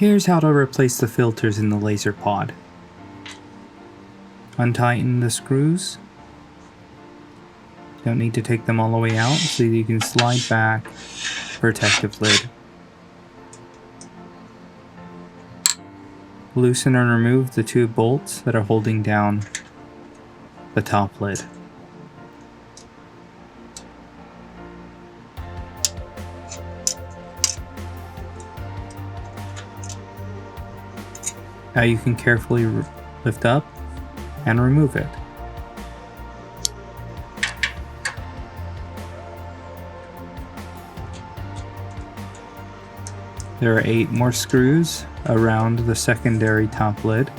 Here's how to replace the filters in the laser pod. Untighten the screws. Don't need to take them all the way out, so you can slide back the protective lid. Loosen and remove the two bolts that are holding down the top lid. Now you can carefully lift up and remove it. There are 8 more screws around the secondary top lid.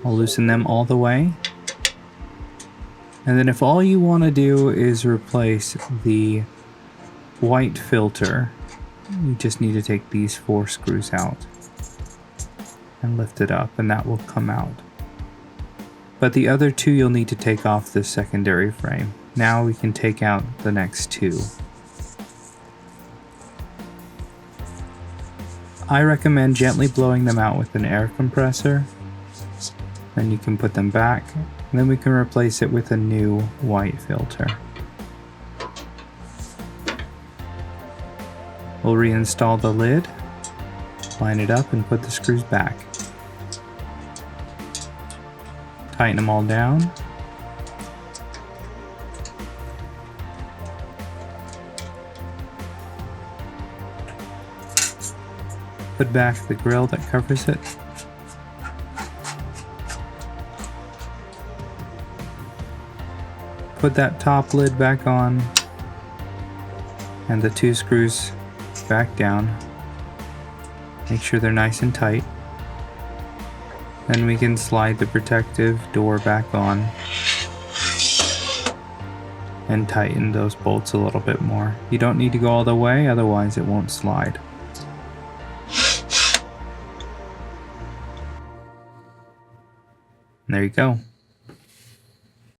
I'll loosen them all the way. And then if all you want to do is replace the white filter, you just need to take these 4 screws out and lift it up, and that will come out. But the other 2 you'll need to take off the secondary frame. Now we can take out the next 2. I recommend gently blowing them out with an air compressor. Then you can put them back, and then we can replace it with a new white filter. We'll reinstall the lid, line it up, and put the screws back. Tighten them all down. Put back the grill that covers it. Put that top lid back on, and the 2 screws back down. Make sure they're nice and tight. Then we can slide the protective door back on and tighten those bolts a little bit more. You don't need to go all the way, otherwise it won't slide. And there you go.